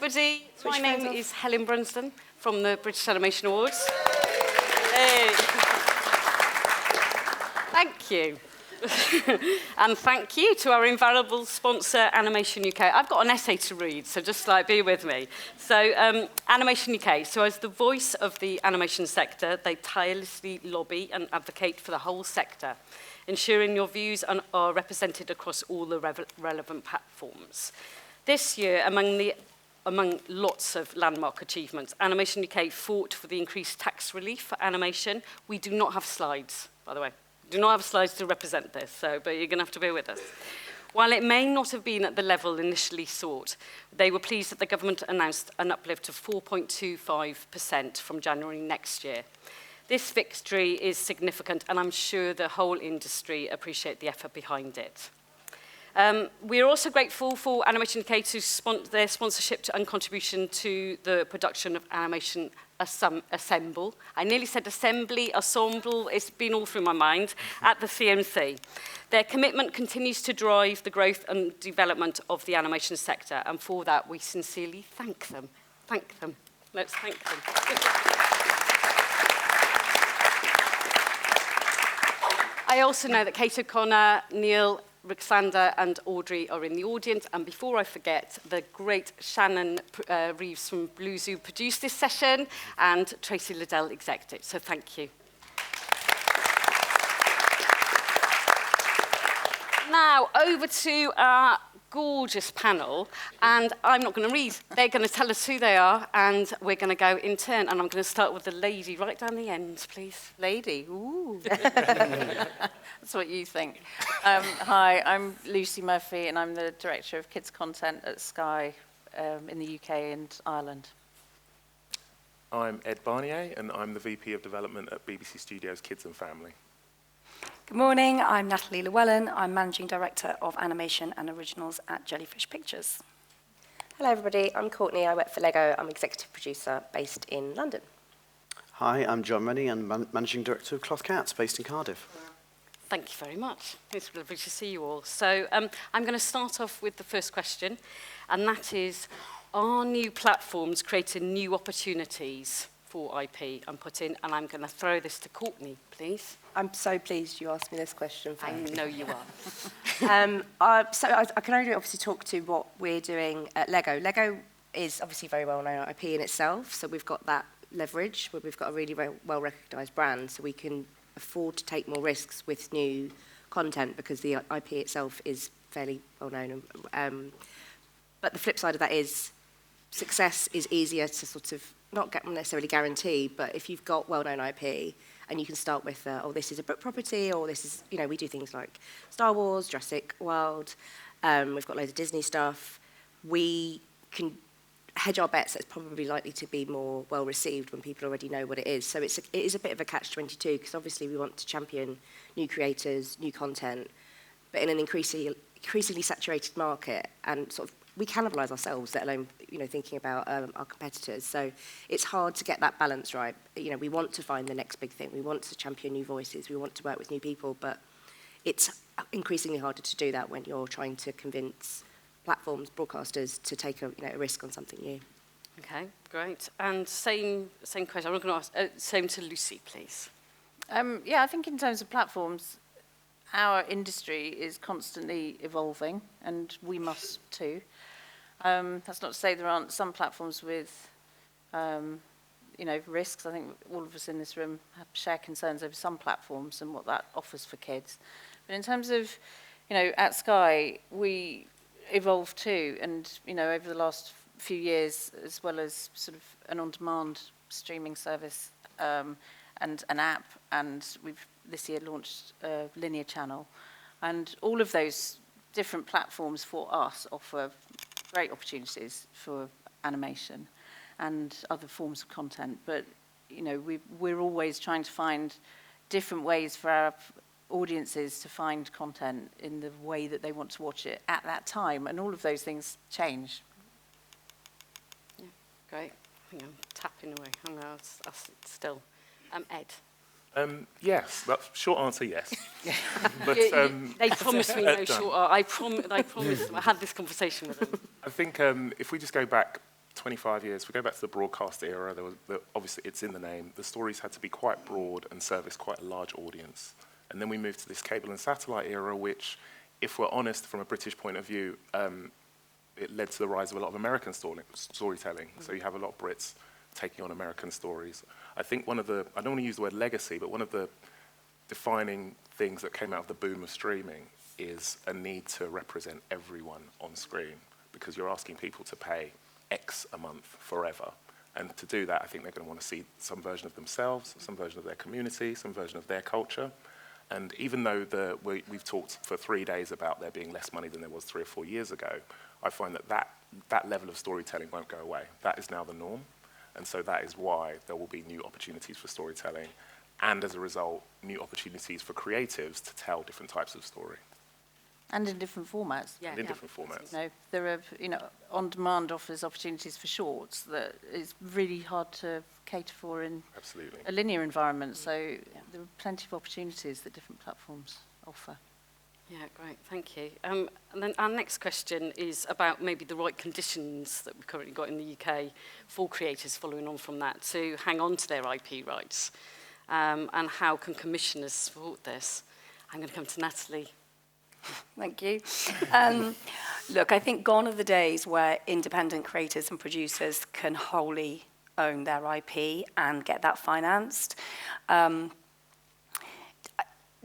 everybody. My name is Helen Brunsden from the British Animation Awards. Hey. Thank you. And thank you to our invaluable sponsor, Animation UK. I've got an essay to read, so just be with me. So, Animation UK. So as the voice of the animation sector, they tirelessly lobby and advocate for the whole sector, ensuring your views are represented across all the relevant platforms. This year, among lots of landmark achievements, Animation UK fought for the increased tax relief for animation. We do not have slides, by the way. Do not have slides to represent this, but you're going to have to bear with us. While it may not have been at the level initially sought, they were pleased that the government announced an uplift of 4.25% from January next year. This victory is significant, and I'm sure the whole industry appreciate the effort behind it. We are also grateful for Animation UK to their sponsorship and contribution to the production of Animation Assemble. I nearly said assembly, ensemble, it's been all through my mind, at the CMC. Their commitment continues to drive the growth and development of the animation sector, and for that we sincerely thank them. Thank them. Let's thank them. I also know that Kate O'Connor, Neil, Roxander and Audrey are in the audience, and before I forget, the great Shannon Reeves from Blue Zoo produced this session, and Tracy Liddell executive, so thank you. Now, over to our gorgeous panel, and I'm not going to read, they're going to tell us who they are, and we're going to go in turn, and I'm going to start with the lady right down the end, please. Lady, ooh. That's what you think. Hi, I'm Lucy Murphy, and I'm the Director of Kids Content at Sky in the UK and Ireland. I'm Ed Barnier, and I'm the VP of Development at BBC Studios Kids and Family. Good morning, I'm Natalie Llewellyn. I'm Managing Director of Animation and Originals at Jellyfish Pictures. Hello everybody, I'm Courtney, I work for Lego. I'm Executive Producer based in London. Hi, I'm John Rennie and Managing Director of Cloth Cats based in Cardiff. Thank you very much. It's lovely to see you all. So I'm going to start off with the first question, and that is, are new platforms creating new opportunities for IP? I'm going to throw this to Courtney, please. I'm so pleased you asked me this question. I know you are. So I can only obviously talk to what we're doing at Lego. Lego is obviously very well-known IP in itself, so we've got that leverage where we've got a really well-recognised brand, so we can afford to take more risks with new content because the IP itself is fairly well-known. But the flip side of that is success is easier to sort of not necessarily guarantee, but if you've got well-known IP and you can start with, this is a book property, or this is, we do things like Star Wars, Jurassic World, we've got loads of Disney stuff, we can hedge our bets. That's probably likely to be more well-received when people already know what it is. So it is a bit of a catch-22, because obviously we want to champion new creators, new content, but in an increasingly saturated market, and sort of we cannibalize ourselves, let alone thinking about our competitors. So it's hard to get that balance right. We want to find the next big thing. We want to champion new voices. We want to work with new people, but it's increasingly harder to do that when you're trying to convince platforms, broadcasters, to take a risk on something new. Okay, great. And same question. I'm going to ask same to Lucy, please. Yeah, I think in terms of platforms, our industry is constantly evolving, and we must too. That's not to say there aren't some platforms with, risks. I think all of us in this room share concerns over some platforms and what that offers for kids. But in terms of, at Sky, we evolve too, and over the last few years, as well as sort of an on-demand streaming service and an app, and we've this year launched a linear channel, and all of those different platforms for us offer great opportunities for animation and other forms of content. But we're always trying to find different ways for our audiences to find content in the way that they want to watch it at that time, and all of those things change. Yeah, great. I think I'm tapping away. I'll sit still. Ed. Yes, that's short answer, yes. But, they promised me no short answer. I promised them. I had this conversation with them. I think if we just go back 25 years, if we go back to the broadcast era, obviously it's in the name, the stories had to be quite broad and service quite a large audience. And then we moved to this cable and satellite era, which, if we're honest, from a British point of view, it led to the rise of a lot of American storytelling. So you have a lot of Brits taking on American stories. I think I don't want to use the word legacy, but one of the defining things that came out of the boom of streaming is a need to represent everyone on screen, because you're asking people to pay X a month forever. And to do that, I think they're going to want to see some version of themselves, some version of their community, some version of their culture. And even though we've talked for 3 days about there being less money than there was 3 or 4 years ago, I find that level of storytelling won't go away. That is now the norm. And so that is why there will be new opportunities for storytelling, and as a result, new opportunities for creatives to tell different types of story. And in different formats. Yeah, And in different formats. There are, on-demand offers opportunities for shorts that is really hard to cater for in Absolutely. a linear environment. So there are plenty of opportunities that different platforms offer. Yeah, great, thank you. And then our next question is about maybe the right conditions that we've currently got in the UK for creators, following on from that, to hang on to their IP rights. And how can commissioners support this? I'm going to come to Natalie. Thank you. Look, I think gone are the days where independent creators and producers can wholly own their IP and get that financed.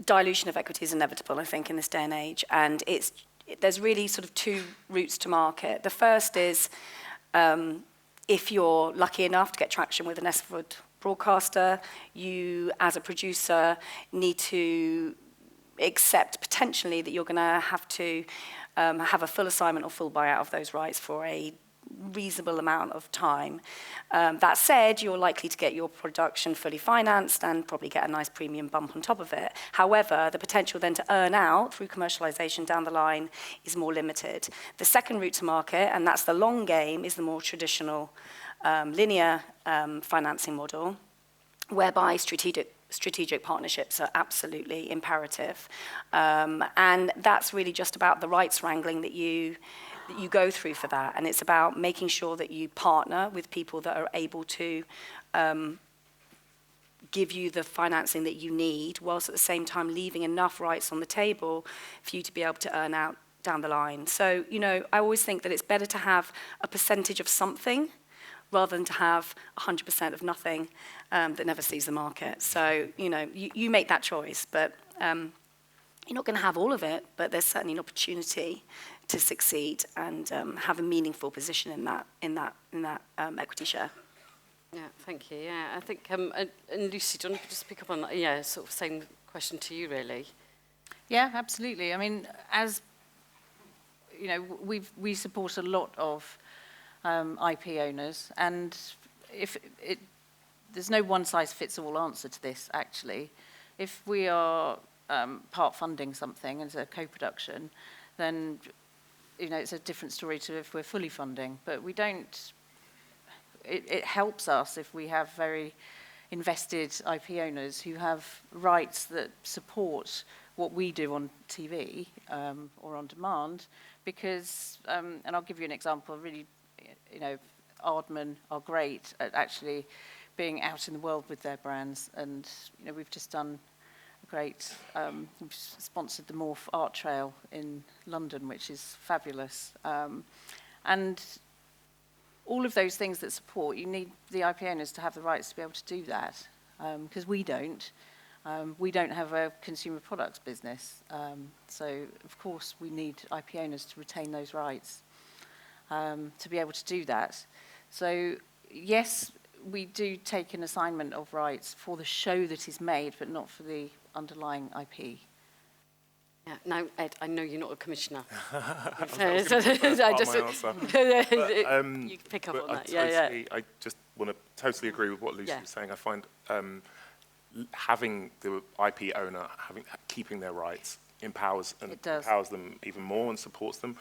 Dilution of equity is inevitable, I think, in this day and age, and there's really sort of 2 routes to market. The first is if you're lucky enough to get traction with an SVOD broadcaster, you, as a producer, need to accept potentially that you're going to have to have a full assignment or full buyout of those rights for a reasonable amount of time. That said, you're likely to get your production fully financed and probably get a nice premium bump on top of it. However, the potential then to earn out through commercialization down the line is more limited. The second route to market, and that's the long game, is the more traditional linear financing model, whereby strategic partnerships are absolutely imperative. And that's really just about the rights wrangling that you go through for that. And it's about making sure that you partner with people that are able to give you the financing that you need, whilst at the same time leaving enough rights on the table for you to be able to earn out down the line. So, I always think that it's better to have a percentage of something rather than to have 100% of nothing that never sees the market. So, you make that choice, but you're not going to have all of it, but there's certainly an opportunity to succeed and have a meaningful position in that equity share. Yeah, thank you. Yeah, I think, and Lucy, do you want to just pick up on that? Yeah, sort of same question to you, really. Yeah, absolutely. I mean, as we support a lot of IP owners, and there's no one-size-fits-all answer to this, actually. If we are part funding something as a co-production, then it's a different story to if we're fully funding. But we don't. It helps us if we have very invested IP owners who have rights that support what we do on TV or on demand, because and I'll give you an example. Really, Aardman are great at actually being out in the world with their brands, and we've just done a great, we've sponsored the Morph Art Trail in London, which is fabulous, and all of those things that support, you need the IP owners to have the rights to be able to do that, because we don't have a consumer products business, so of course we need IP owners to retain those rights to be able to do that. So yes, we do take an assignment of rights for the show that is made, but not for the underlying IP. Yeah. Now, Ed, I know you're not a commissioner. I You pick up on that. I just want to totally agree with what Lucy was saying. I find having the IP owner keeping their rights empowers them even more and supports them.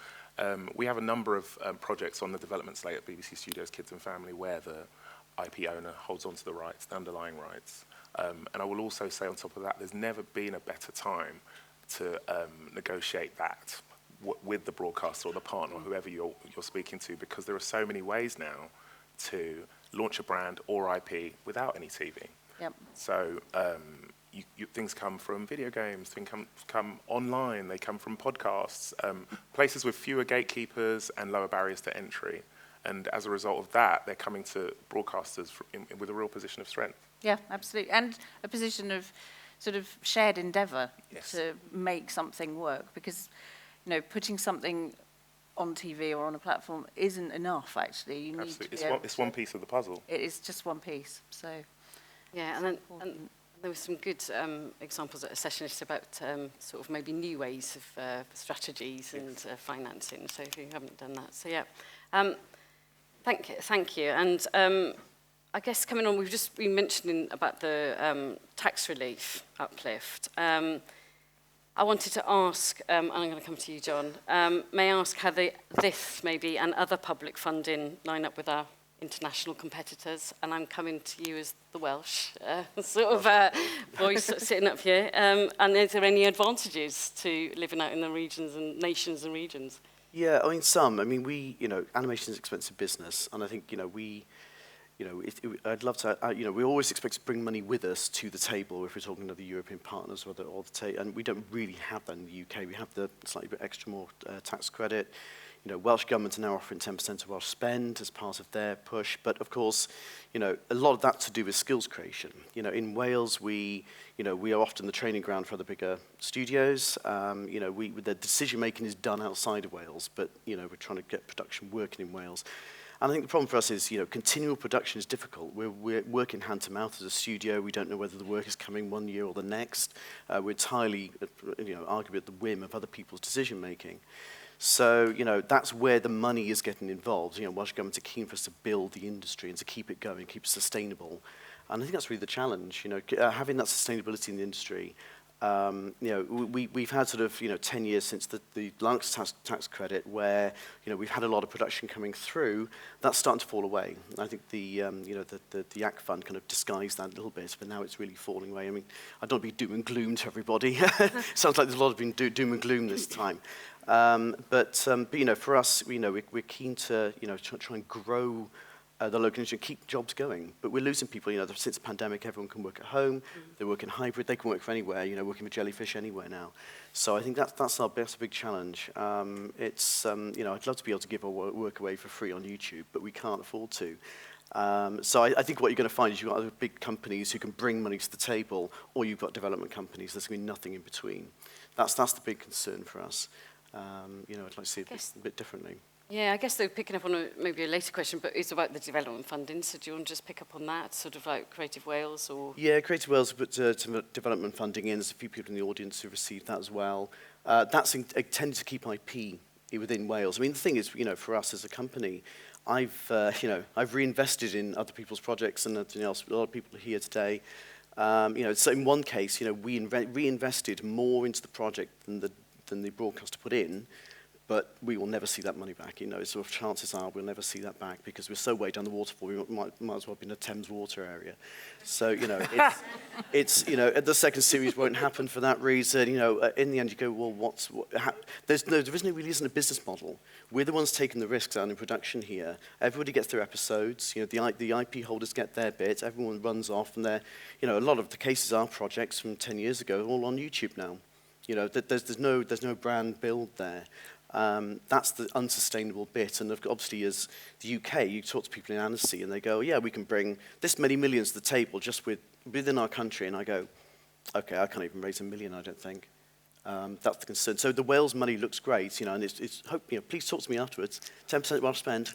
We have a number of projects on the development slate at BBC Studios Kids and Family where the IP owner holds on to the rights, the underlying rights. And I will also say on top of that, there's never been a better time to negotiate that with the broadcaster or the partner or whoever you're speaking to, because there are so many ways now to launch a brand or IP without any TV. Yep. So things come from video games, things come online, they come from podcasts, places with fewer gatekeepers and lower barriers to entry. And as a result of that, they're coming to broadcasters with a real position of strength. Yeah, absolutely. And a position of sort of shared endeavour Yes. to make something work, because, putting something on TV or on a platform isn't enough, actually. You need Absolutely. to be It's one piece of the puzzle. It is just one piece, so... Yeah, and there were some good examples at a session just about sort of maybe new ways of strategies and financing, so if you haven't done that. So yeah, thank you. And I guess coming on, we've just been mentioning about the tax relief uplift. I wanted to ask, and I'm going to come to you, John, may I ask how this maybe and other public funding line up with our international competitors? And I'm coming to you as the Welsh voice sitting up here. And is there any advantages to living out in the regions and nations and regions? Yeah, I mean, some. I mean, animation is an expensive business, and I think, I'd love to, we always expect to bring money with us to the table if we're talking to the European partners, and we don't really have that in the UK. We have the slightly bit extra more tax credit. Welsh government are now offering 10% of Welsh spend as part of their push, but of course, a lot of that to do with skills creation. In Wales, we are often the training ground for the bigger studios. The decision making is done outside of Wales, but we're trying to get production working in Wales. And I think the problem for us is, continual production is difficult. We're working hand to mouth as a studio. We don't know whether the work is coming one year or the next. We're entirely, arguably at the whim of other people's decision making. So, that's where the money is getting involved. Welsh governments are keen for us to build the industry and to keep it going, keep it sustainable. And I think that's really the challenge, having that sustainability in the industry. We've had sort of, 10 years since the last tax credit where, we've had a lot of production coming through. That's starting to fall away. I think the ACT fund kind of disguised that a little bit, but now it's really falling away. I mean, I don't want to be doom and gloom to everybody. Sounds like there's a lot of doom and gloom this time. But for us, we're keen to, try and grow the local industry and keep jobs going. But we're losing people, since the pandemic, everyone can work at home, they work in hybrid, they can work from anywhere, working with Jellyfish anywhere now. So I think that's a big challenge. I'd love to be able to give our work away for free on YouTube, but we can't afford to. So I think what you're going to find is you've got other big companies who can bring money to the table, or you've got development companies, there's going to be nothing in between. That's the big concern for us. I'd like to see it a bit differently. Yeah, I guess they're picking up on maybe a later question, but it's about the development funding. So do you want to just pick up on that, sort of like Creative Wales or? Yeah, Creative Wales put some development funding in. There's a few people in the audience who received that as well. That's tended to keep IP within Wales. I mean, the thing is, for us as a company, I've reinvested in other people's projects, and a lot of people are here today. So in one case, we reinvested more into the project than the broadcaster put in, but we will never see that money back. Sort of chances are we'll never see that back because we're so way down the waterfall. We might as well be in a Thames water area. So it's the second series won't happen for that reason. In the end you go, well, there really isn't a business model. We're the ones taking the risks out in production here. Everybody gets their episodes. The IP holders get their bit. Everyone runs off, and a lot of the cases are projects from 10 years ago, all on YouTube now. There's no brand build there. That's the unsustainable bit. And obviously, as the UK, you talk to people in Annecy, and they go, yeah, we can bring this many millions to the table just within our country. And I go, okay, I can't even raise $1 million, I don't think. That's the concern. So the Wales money looks great, and it's please talk to me afterwards. 10% Welsh spend.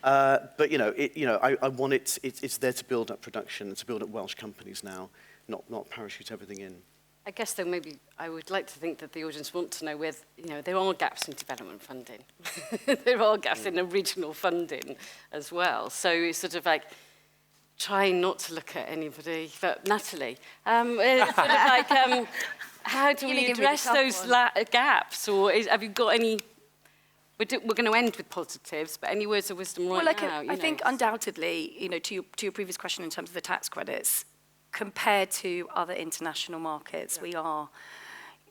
But I want it. It's there to build up production and to build up Welsh companies now, not parachute everything in. I guess, though, maybe I would like to think that the audience want to know where, there are gaps in development funding. There are gaps in original funding as well. So it's sort of like trying not to look at anybody. But Natalie, it's sort of like, how do we address those gaps? Or have you got any... We're going to end with positives, but any words of wisdom now? I think undoubtedly, to your previous question in terms of the tax credits, compared to other international markets, we are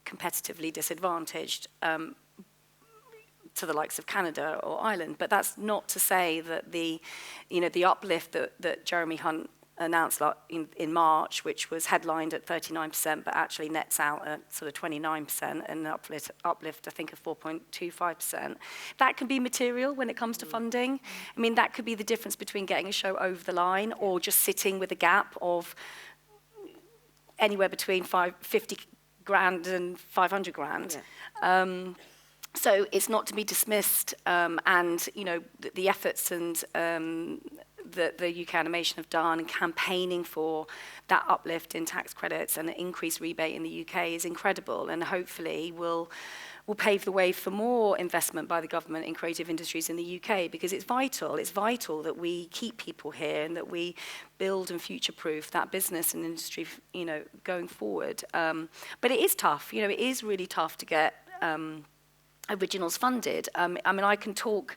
competitively disadvantaged. to the likes of Canada or Ireland. But that's not to say that the uplift that Jeremy Hunt announced in March, which was headlined at 39%, but actually nets out at sort of 29%, and an uplift I think of 4.25%. That can be material when it comes to funding. I mean, that could be the difference between getting a show over the line or just sitting with a gap of anywhere between 50 grand and 500 grand. Yeah. So it's not to be dismissed, and the efforts and that the UK Animation have done, campaigning for that uplift in tax credits and an increased rebate in the UK is incredible, and hopefully will pave the way for more investment by the government in creative industries in the UK, because it's vital. It's vital that we keep people here and that we build and future-proof that business and industry, going forward. But it is tough. It is really tough to get originals funded. I mean, I can talk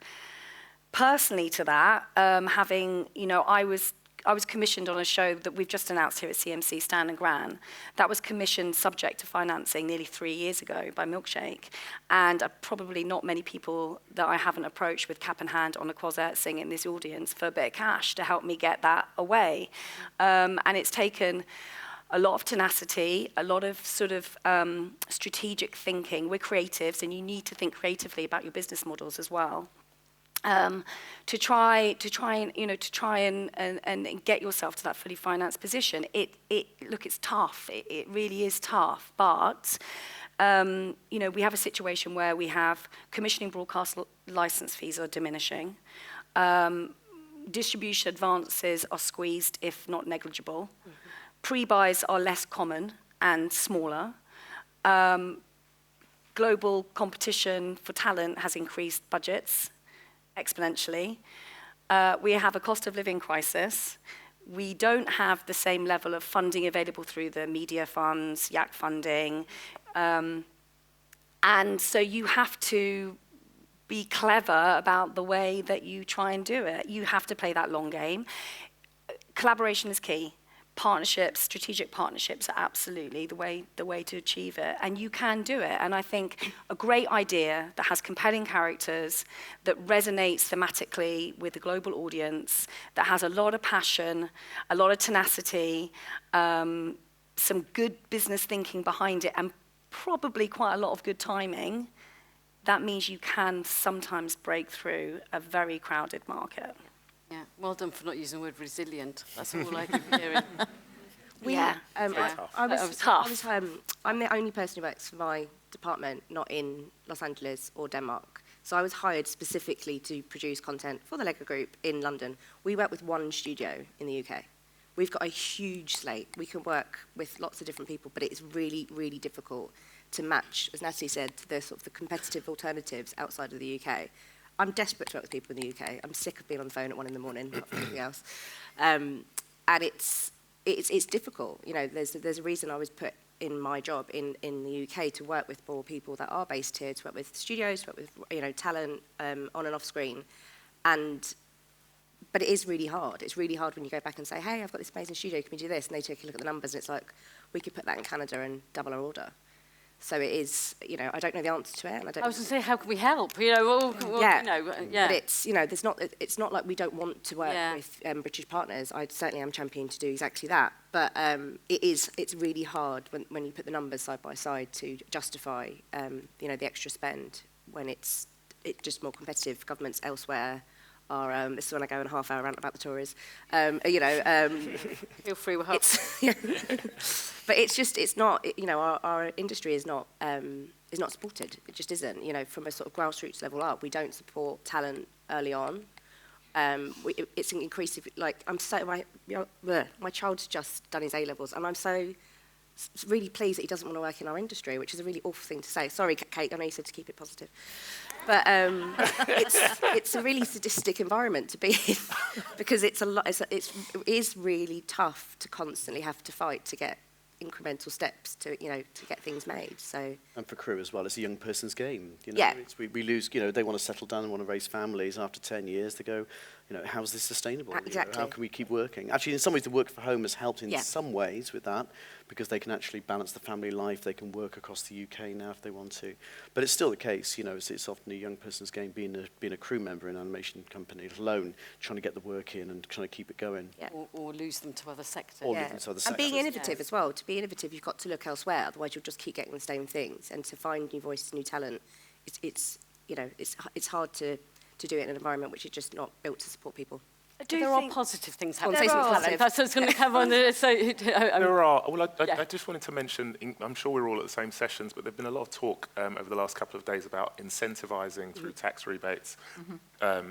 personally to that, having, I was commissioned on a show that we've just announced here at CMC, Stan and Gran. That was commissioned subject to financing nearly 3 years ago by Milkshake. And probably not many people that I haven't approached with cap in hand on a quasset sing in this audience for a bit of cash to help me get that away. And it's taken a lot of tenacity, a lot of sort of strategic thinking. We're creatives, and you need to think creatively about your business models as well. To try and get yourself to that fully financed position. Look, it's tough. It really is tough. But we have a situation where we have commissioning broadcast license fees are diminishing. Distribution advances are squeezed, if not negligible. Mm-hmm. Pre-buys are less common and smaller. Global competition for talent has increased budgets exponentially. We have a cost of living crisis. We don't have the same level of funding available through the media funds, YAC funding. And so you have to be clever about the way that you try and do it. You have to play that long game. Collaboration is key. Partnerships, strategic partnerships are absolutely the way to achieve it, and you can do it. And I think a great idea that has compelling characters, that resonates thematically with the global audience, that has a lot of passion, a lot of tenacity, some good business thinking behind it, and probably quite a lot of good timing, that means you can sometimes break through a very crowded market. Yeah, well done for not using the word resilient. That's all I keep hearing. I'm the only person who works for my department not in Los Angeles or Denmark. So I was hired specifically to produce content for the Lego Group in London. We work with one studio in the UK. We've got a huge slate. We can work with lots of different people, but it's really, really difficult to match, as Natalie said, the sort of the competitive alternatives outside of the UK. I'm desperate to work with people in the UK. I'm sick of being on the phone at 1 a.m, not for anything else. And it's difficult. There's a reason I was put in my job in the UK to work with more people that are based here, to work with studios, to work with talent on and off screen. But it is really hard. It's really hard when you go back and say, hey, I've got this amazing studio, can we do this? And they take a look at the numbers and it's like, we could put that in Canada and double our order. So it is, I don't know the answer to it. And I was going to say, how can we help? But it's not like we don't want to work with British partners. I certainly am championing to do exactly that. But it's really hard when you put the numbers side by side to justify, the extra spend when it's just more competitive. Governments elsewhere are, this is when I go on a half-hour rant about the Tories. Feel free, we'll help. But it's not, our industry is not supported. It just isn't, from a sort of grassroots level up. We don't support talent early on. It's increasing, my child's just done his A-levels, and I'm so really pleased that he doesn't want to work in our industry, which is a really awful thing to say. Sorry, Kate, I know you said to keep it positive. But it's a really sadistic environment to be in because it is really tough to constantly have to fight to get incremental steps to, you know, to get things made. So And for crew as well, it's a young person's game. You know, Yeah. we lose, you know, they want to settle down and want to raise families. After 10 years, they go, you know, how's this sustainable? You know, Exactly. how can we keep working? Actually, in some ways, the work from home has helped in Yeah. some ways with that, because they can actually balance the family life. They can work across the UK now if they want to. But it's still the case, you know, it's often a young person's game being a crew member in an animation company, let alone trying to get the work in and trying to keep it going. Yeah. Or lose them to other sectors. Or Yeah. looking to other And being sectors. innovative as well. To be innovative, you've got to look elsewhere. Otherwise, you'll just keep getting the same things. And to find new voices, new talent, it's you know, it's hard to do it in an environment which is just not built to support people. I do There are think positive things Well, happening. say something Talent. positive. That's what's going to come on. There are. Well, Yeah. I just wanted to mention, I'm sure we're all at the same sessions, but there's been a lot of talk over the last couple of days about incentivising through tax rebates, to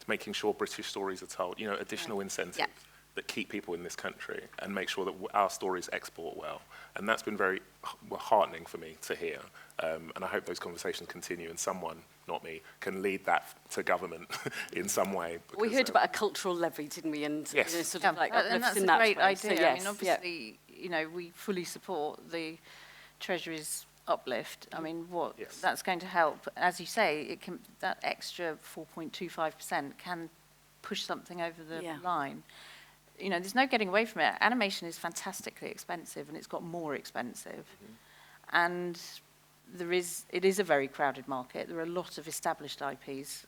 making sure British stories are told, you know, additional incentives Yeah. that keep people in this country and make sure that our stories export well. And that's been very heartening for me to hear. And I hope those conversations continue and someone, not me, can lead that to government in some way. We because, heard about a cultural levy, didn't we? And Yes. you know, sort Yeah, of like and uplifts that's in a that great way. So, idea. yes, I mean, obviously, you know, we fully support the Treasury's uplift. I mean, what Yes. that's going to help, as you say, it can, that extra 4.25% can push something over the Yeah. line. You know, there's no getting away from it. Animation is fantastically expensive, and it's got more expensive. And it is a very crowded market. There are a lot of established IPs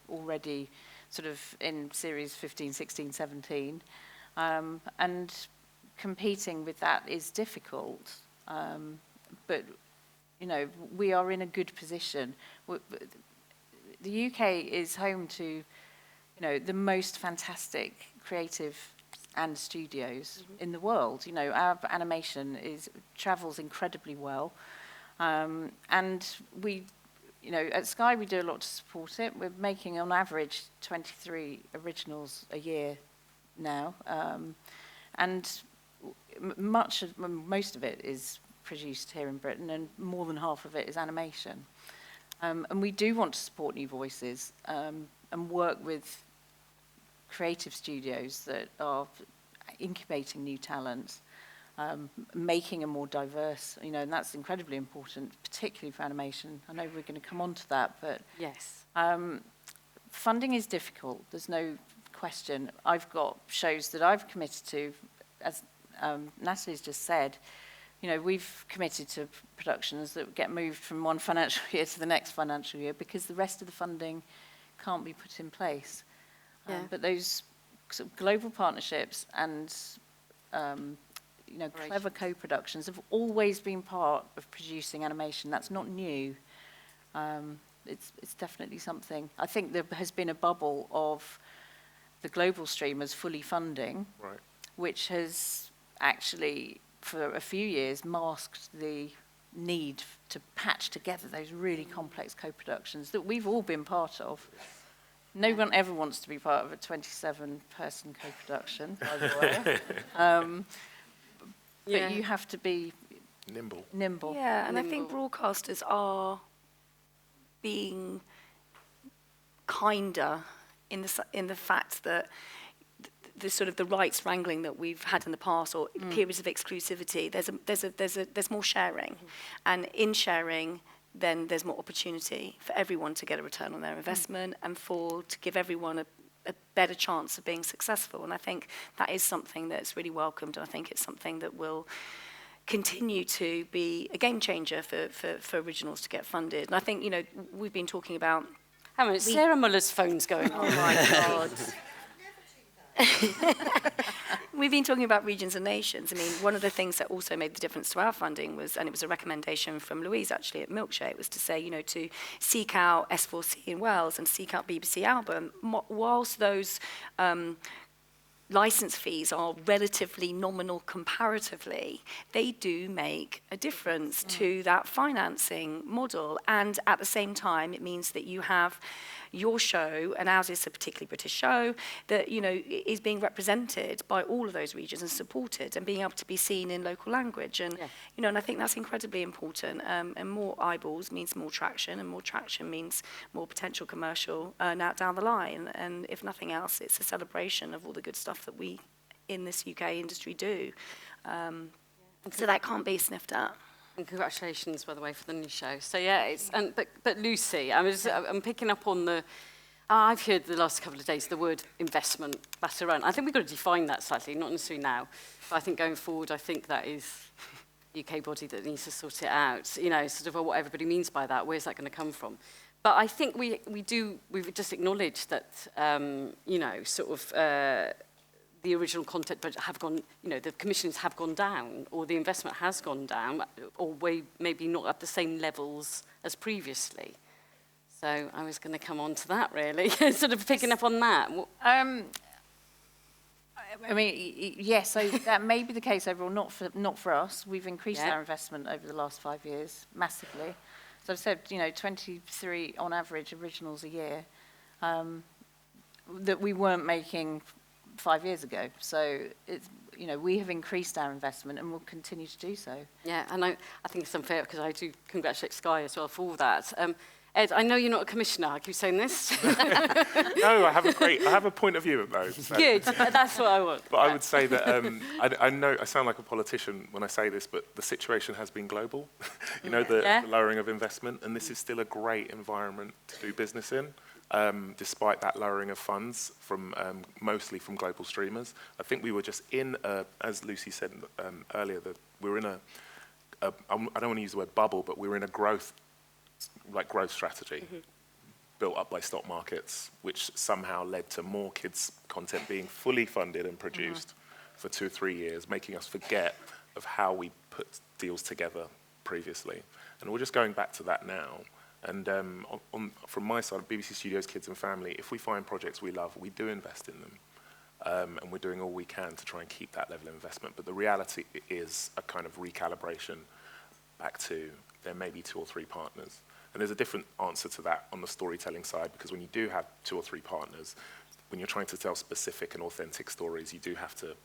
already sort of in series 15, 16, 17. And competing with that is difficult. But, you know, we are in a good position. The UK is home to, you know, the most fantastic creative and studios in the world. You know, our animation travels incredibly well. And we, you know, at Sky we do a lot to support it. We're making on average 23 originals a year now. And most of it is produced here in Britain, and more than half of it is animation. And we do want to support new voices and work with creative studios that are incubating new talents, making a more diverse, you know, and that's incredibly important, particularly for animation. I know we're going to come on to that, but yes. funding is difficult. There's no question. I've got shows that I've committed to, as Natalie's just said, you know, we've committed to productions that get moved from one financial year to the next financial year because the rest of the funding can't be put in place. Yeah. But those sort of global partnerships and you know, clever co-productions have always been part of producing animation. That's not new. It's definitely something. I think there has been a bubble of the global streamers fully funding, Right. which has actually, for a few years, masked the need to patch together those really complex co-productions that we've all been part of. No one ever wants to be part of a 27-person co-production, by the way. Yeah. But you have to be Nimble. Yeah, and I think broadcasters are being kinder in the fact that the sort of the rights wrangling that we've had in the past, or periods of exclusivity, there's more sharing, and in sharing, then there's more opportunity for everyone to get a return on their investment and to give everyone a better chance of being successful. And I think that is something that's really welcomed, and I think it's something that will continue to be a game changer for originals to get funded. And I think, you know, we've been talking about... Hang on, Sarah Muller's phone's going on. Oh my God. We've been talking about regions and nations. I mean, one of the things that also made the difference to our funding was, and it was a recommendation from Louise actually at Milkshake, was to say, you know, to seek out S4C in Wales and seek out BBC Alba. Whilst those license fees are relatively nominal comparatively, they do make a difference to that financing model. And at the same time, it means that you have your show, and ours is a particularly British show, that, you know, is being represented by all of those regions and supported and being able to be seen in local language. And, you know, and I think that's incredibly important. And more eyeballs means more traction, and more traction means more potential commercial out down the line. And if nothing else, it's a celebration of all the good stuff that we in this UK industry do. So that can't be sniffed at. And congratulations, by the way, for the new show. So yeah, but Lucy, I'm picking up on I've heard the last couple of days the word investment batter around. I think we've got to define that slightly, not necessarily now, but I think going forward, I think that is the UK body that needs to sort it out. Sort of what everybody means by that. Where's that going to come from? But I think we've just acknowledged that, the original content budget have gone, the commissions have gone down, or the investment has gone down, or maybe not at the same levels as previously. So I was going to come on to that, really, sort of picking up on that. Yes, so that may be the case overall, not for us. We've increased our investment over the last 5 years massively. So I've said, 23 on average originals a year that we weren't making 5 years ago. So it's, we have increased our investment and will continue to do so. Yeah, and I think it's unfair because I do congratulate Sky as well for all that. Ed, I know you're not a commissioner. I keep saying this. No, I have a point of view of those. So. Good, that's what I want. But I would say that I know I sound like a politician when I say this, but the situation has been global. The lowering of investment, and this is still a great environment to do business in, despite that lowering of funds from mostly from global streamers. I think we were just in, as Lucy said earlier, that we're in I don't want to use the word bubble, but we're in a growth strategy built up by stock markets, which somehow led to more kids' content being fully funded and produced for 2 or 3 years, making us forget of how we put deals together previously. And we're just going back to that now. And from my side, BBC Studios Kids and Family, if we find projects we love, we do invest in them. And we're doing all we can to try and keep that level of investment. But the reality is a kind of recalibration back to there may be 2 or 3 partners. And there's a different answer to that on the storytelling side, because when you do have 2 or 3 partners, when you're trying to tell specific and authentic stories, you do have to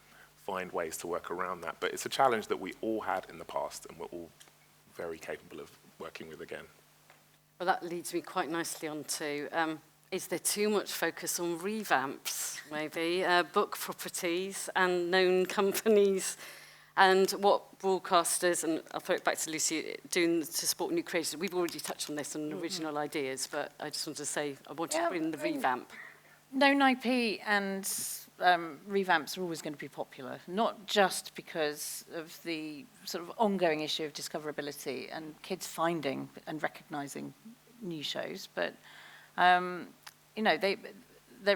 find ways to work around that. But it's a challenge that we all had in the past, and we're all very capable of working with again. Well, that leads me quite nicely on to, is there too much focus on revamps, maybe, book properties and known companies? And what broadcasters, and I'll throw it back to Lucy, doing to support new creators. We've already touched on this on original ideas, but I just wanted to say I wanted to bring the revamp. Known IP and revamps are always going to be popular, not just because of the sort of ongoing issue of discoverability and kids finding and recognising new shows, but they're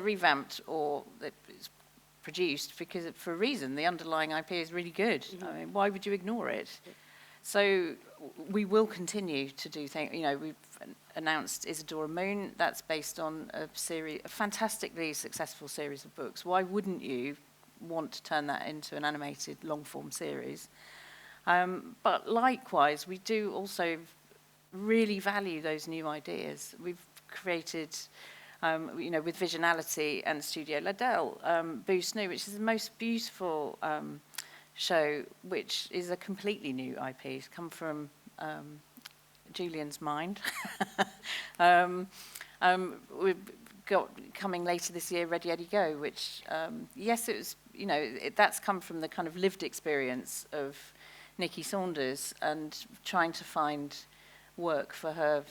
revamped or it's produced because for a reason. The underlying IP is really good. I mean, why would you ignore it? So we will continue to do things. We've announced Isadora Moon. That's based on a fantastically successful series of books. Why wouldn't you want to turn that into an animated long-form series? But likewise, we do also really value those new ideas. We've created, with Visionality and Studio Liddell, Boost New, which is the most beautiful show, which is a completely new IP. It's come from Julian's mind. We've got coming later this year, Ready, Eddie, Go, which, yes, it was, that's come from the kind of lived experience of Nikki Saunders and trying to find work for her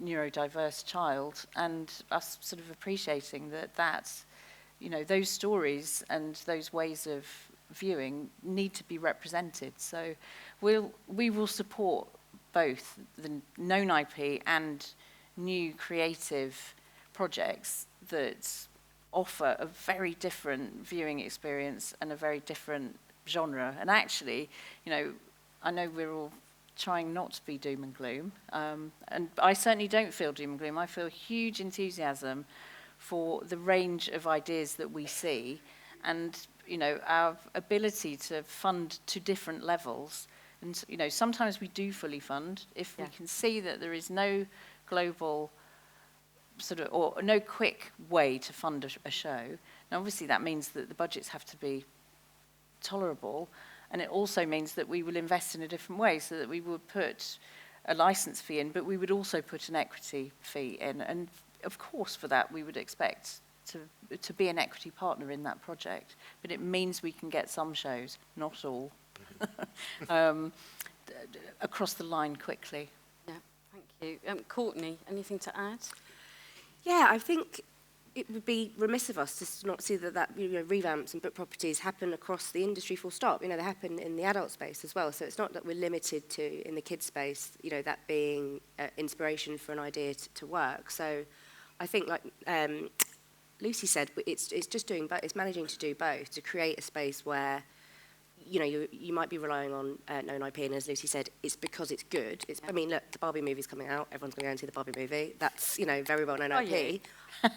neurodiverse child, and us sort of appreciating that those stories and those ways of viewing need to be represented. So we will support both the known IP and new creative projects that offer a very different viewing experience and a very different genre. And actually, I know we're all trying not to be doom and gloom, and I certainly don't feel doom and gloom. I feel huge enthusiasm for the range of ideas that we see, and our ability to fund to different levels. And sometimes we do fully fund if we can see that there is no global or no quick way to fund a show. Now, obviously, that means that the budgets have to be tolerable. And it also means that we will invest in a different way, so that we would put a license fee in, but we would also put an equity fee in. And of course, for that, we would expect to be an equity partner in that project. But it means we can get some shows, not all, across the line quickly. Yeah, thank you. Courtney, anything to add? Yeah, I think it would be remiss of us to not see that revamps and book properties happen across the industry full stop. They happen in the adult space as well. So it's not that we're limited to, in the kids space, that being inspiration for an idea to work. So I think, like Lucy said, it's just doing both. It's managing to do both, to create a space where you might be relying on known IP, and as Lucy said, it's because it's good. I mean, look, the Barbie movie's coming out. Everyone's going to go and see the Barbie movie. That's, very well known IP. Yeah.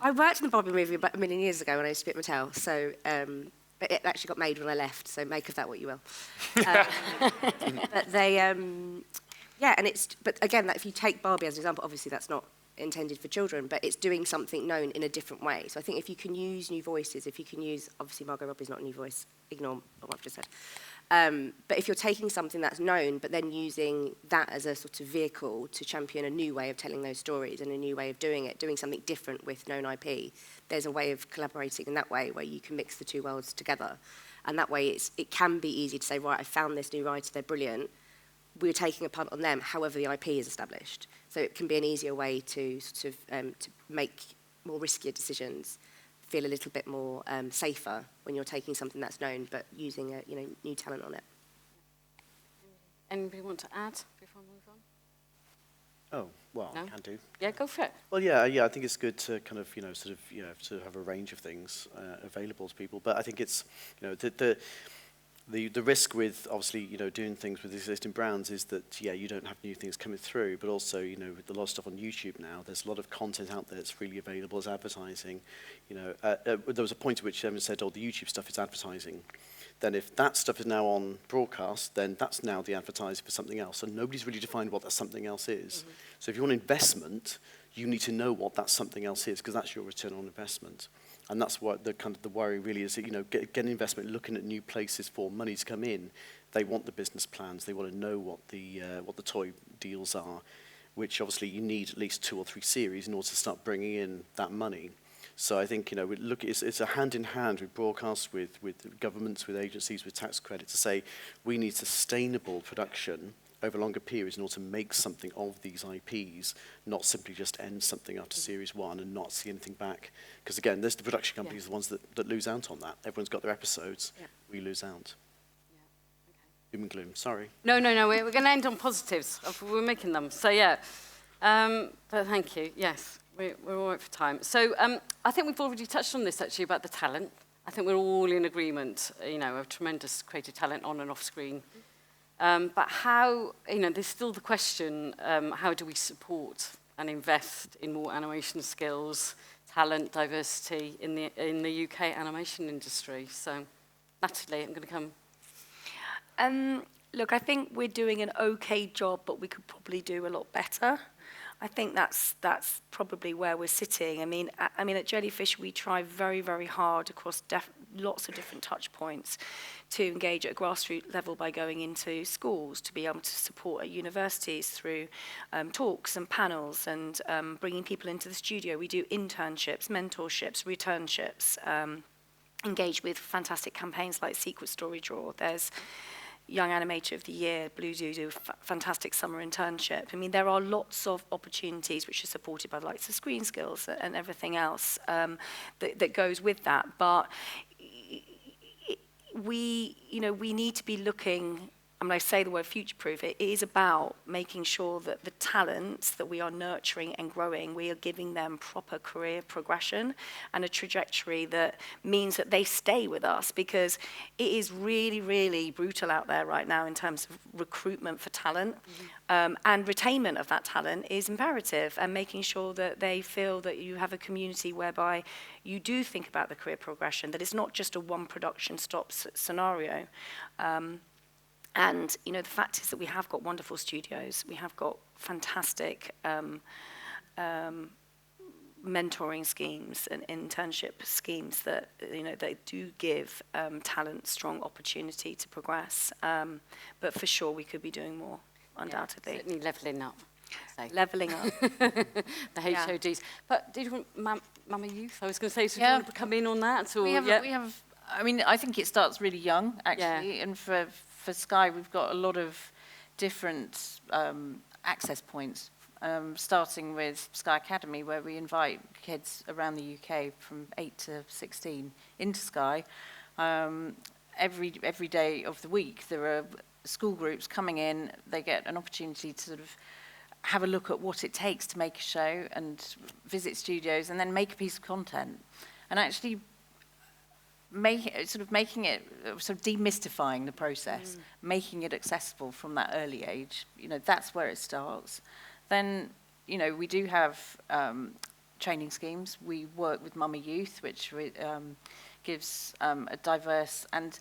I worked in the Barbie movie about 1 million years ago when I used to be at Mattel, so, but it actually got made when I left, so make of that what you will. But they, but again, if you take Barbie as an example, obviously that's not intended for children, but it's doing something known in a different way. So I think if you can use new voices, if you can use, obviously Margot Robbie's not a new voice, ignore what I've just said. But if you're taking something that's known, but then using that as a sort of vehicle to champion a new way of telling those stories and a new way of doing it, doing something different with known IP, there's a way of collaborating in that way where you can mix the two worlds together. And that way it can be easy to say, right, I found this new writer, they're brilliant. We're taking a punt on them, however the IP is established. So it can be an easier way to sort of to make more riskier decisions, feel a little bit more safer when you're taking something that's known, but using new talent on it. Anybody want to add before I move on? Oh, well, No? I can do. Yeah, go for it. Well, yeah, I think it's good to kind of, to have a range of things available to people. But I think it's, the risk with obviously, doing things with existing brands is that, you don't have new things coming through, but also, with a lot of stuff on YouTube now, there's a lot of content out there that's freely available as advertising. There was a point at which Evan said, the YouTube stuff is advertising. Then if that stuff is now on broadcast, then that's now the advertising for something else. And nobody's really defined what that something else is. Mm-hmm. So if you want investment, you need to know what that something else is, because that's your return on investment. And that's what the worry really is, that, getting investment, looking at new places for money to come in. They want the business plans. They want to know what the toy deals are, which obviously you need at least 2 or 3 series in order to start bringing in that money. So I think, it's a hand-in-hand with broadcasts, with governments, with agencies, with tax credit to say we need sustainable production over longer periods in order to make something of these IPs, not simply just end something after series 1 and not see anything back. Because again, there's the production companies, the ones that lose out on that. Everyone's got their episodes, we lose out. Doom and gloom, sorry. No, we're going to end on positives. We're making them. So, yeah. But thank you. Yes, we're all right for time. So I think we've already touched on this, actually, about the talent. I think we're all in agreement, of tremendous creative talent on and off screen. But how, there's still the question, how do we support and invest in more animation skills, talent, diversity in the UK animation industry? So, Natalie, I'm going to come. Look, I think we're doing an okay job, but we could probably do a lot better. I think that's probably where we're sitting. I mean, at Jellyfish, we try very, very hard across lots of different touch points to engage at a grassroots level by going into schools, to be able to support at universities through talks and panels and bringing people into the studio. We do internships, mentorships, returnships, engage with fantastic campaigns like Secret Story Draw. There's Young Animator of the Year, Blue do fantastic summer internship. I mean, there are lots of opportunities which are supported by the likes of Screen Skills and everything else that goes with that. But we need to be looking. And when I say the word future-proof, it is about making sure that the talents that we are nurturing and growing, we are giving them proper career progression and a trajectory that means that they stay with us, because it is really, really brutal out there right now in terms of recruitment for talent. And retainment of that talent is imperative, and making sure that they feel that you have a community whereby you do think about the career progression, that it's not just a one production stops scenario. And, the fact is that we have got wonderful studios. We have got fantastic mentoring schemes and internship schemes that, they do give talent strong opportunity to progress. But for sure, we could be doing more, undoubtedly. Certainly levelling up. Levelling up. The HODs. But did you want Mama Youth? I was going to say, so do you want to come in on that? Or, We have I mean, I think it starts really young, actually, and for Sky, we've got a lot of different access points, starting with Sky Academy, where we invite kids around the UK from 8 to 16 into Sky. Every day of the week, there are school groups coming in. They get an opportunity to sort of have a look at what it takes to make a show and visit studios and then make a piece of content. And actually making it, sort of demystifying the process, making it accessible from that early age. You know, that's where it starts. Then, you know, we do have training schemes. We work with Mummy Youth, which gives a diverse and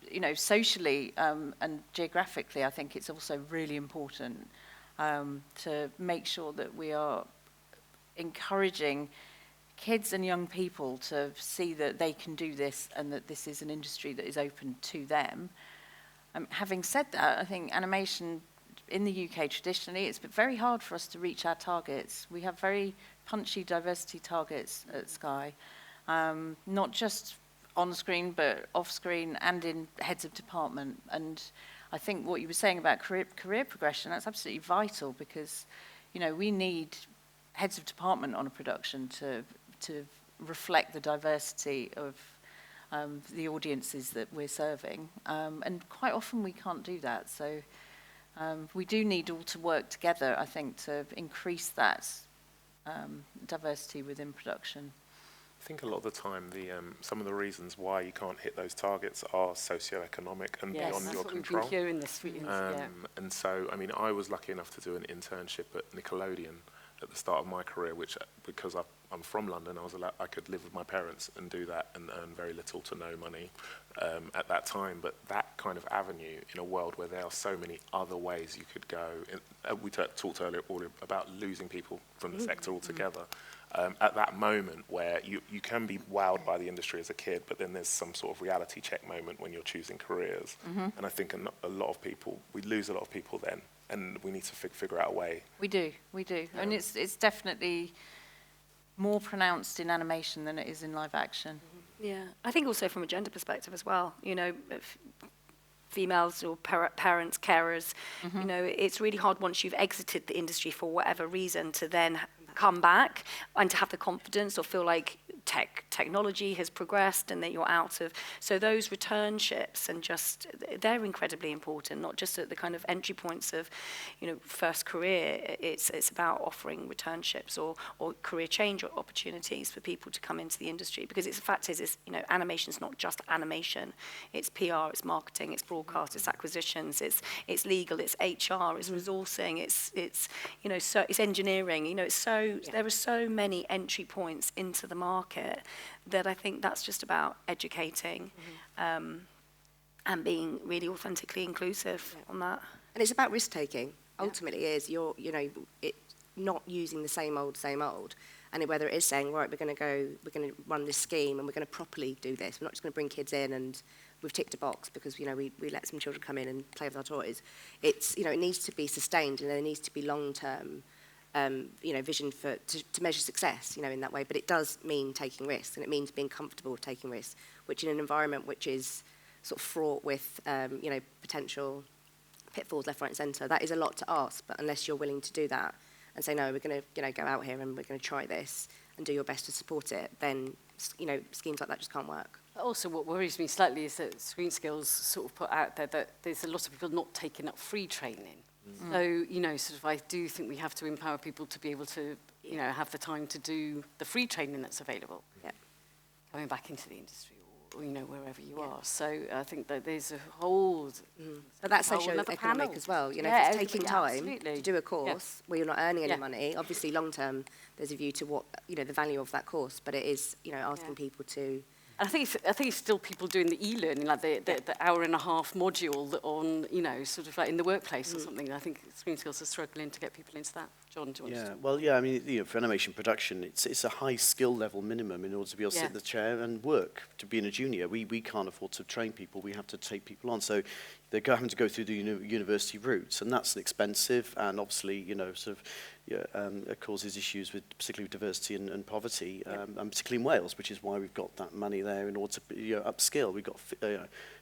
you know, socially and geographically, I think it's also really important to make sure that we are encouraging kids and young people to see that they can do this and that this is an industry that is open to them. Having said that, I think animation in the UK traditionally, it's been very hard for us to reach our targets. We have very punchy diversity targets at Sky, not just on screen, but off screen and in heads of department. And I think what you were saying about career progression, that's absolutely vital, because, you know, we need heads of department on a production to reflect the diversity of the audiences that we're serving. And quite often we can't do that. So we do need all to work together, I think, to increase that diversity within production. I think a lot of the time, some of the reasons why you can't hit those targets are socioeconomic and beyond your control. We've been hearing this week. And so, I mean, I was lucky enough to do an internship at Nickelodeon at the start of my career, which, because I'm from London, I could live with my parents and do that and earn very little to no money at that time. But that kind of avenue in a world where there are so many other ways you could go. We talked earlier about losing people from the sector altogether. At that moment where you can be wowed by the industry as a kid, but then there's some sort of reality check moment when you're choosing careers. And I think a lot of people, we lose a lot of people then, and we need to figure out a way. We do. And it's definitely more pronounced in animation than it is in live action. Yeah, I think also from a gender perspective as well, you know, females or parents, carers, you know, it's really hard once you've exited the industry for whatever reason to then come back and to have the confidence or feel like technology has progressed and that you're out of. So those returnships and just, they're incredibly important, not just at the kind of entry points of, you know, first career. It's about offering returnships or career change opportunities for people to come into the industry, because the fact is, you know, animation's not just animation. It's PR, it's marketing, it's broadcast, it's acquisitions, it's legal, it's HR, it's resourcing, it's you know, so it's engineering. You know, there are so many entry points into the market that I think that's just about educating and being really authentically inclusive on that. And it's about risk taking. Ultimately, you know, it not using the same old, and whether it is saying, right, we're going to run this scheme and we're going to properly do this. We're not just going to bring kids in and we've ticked a box because, you know, we let some children come in and play with our toys. It's, you know, it needs to be sustained, and there needs to be long-term you know, vision to measure success, you know, in that way. But it does mean taking risks, and it means being comfortable with taking risks, which in an environment which is sort of fraught with, you know, potential pitfalls left, right and centre, that is a lot to ask. But unless you're willing to do that and say, no, we're going to, you know, go out here and we're going to try this and do your best to support it, then, you know, schemes like that just can't work. Also, what worries me slightly is that Screen Skills sort of put out there that there's a lot of people not taking up free training. So, you know, sort of I do think we have to empower people to be able to, you know, have the time to do the free training that's available. Yeah. Coming back into the industry or you know, wherever you are. So I think that there's a whole... But that's socio-economic as well. You know, if it's taking time to do a course where you're not earning any money, obviously long-term there's a view to what, you know, the value of that course, but it is, you know, asking people to... And I think it's still people doing the e-learning, like the hour and a half module on, you know, sort of like in the workplace or something. I think Screen Skills are struggling to get people into that. John, do you want to? Well, yeah, I mean, you know, for animation production, it's a high skill level minimum in order to be able to sit in the chair and work. To be in a junior, we can't afford to train people. We have to take people on. So, you they're having to go through the university routes, and that's expensive, and obviously, it causes issues with particularly with diversity and poverty, and particularly in Wales, which is why we've got that money there in order to upskill. We've got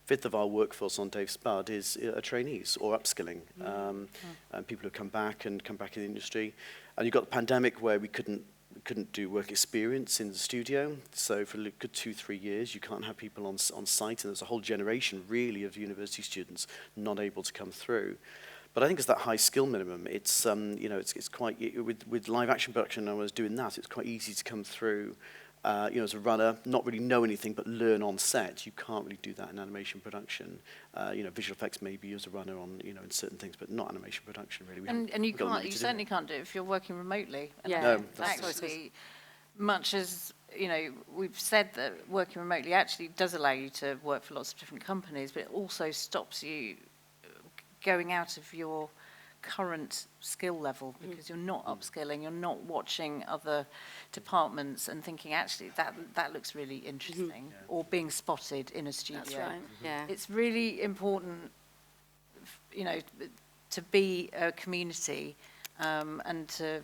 fifth of our workforce on Dave Spud is trainees or upskilling, and people who come back in the industry. And you've got the pandemic where we couldn't do work experience in the studio, so for a good 2-3 years you can't have people on site, and there's a whole generation really of university students not able to come through. But I think it's that high skill minimum. It's it's quite with live action production. I was doing that. It's quite easy to come through, as a runner, not really know anything but learn on set. You can't really do that in animation production. Visual effects maybe as a runner on in certain things, but not animation production really. And you certainly can't do it if you're working remotely. And No, that's actually, much as we've said that working remotely actually does allow you to work for lots of different companies, but it also stops you going out of your current skill level, because you're not upskilling, you're not watching other departments and thinking, actually, that looks really interesting, or being spotted in a studio. That's right, yeah. It's really important, to be a community and to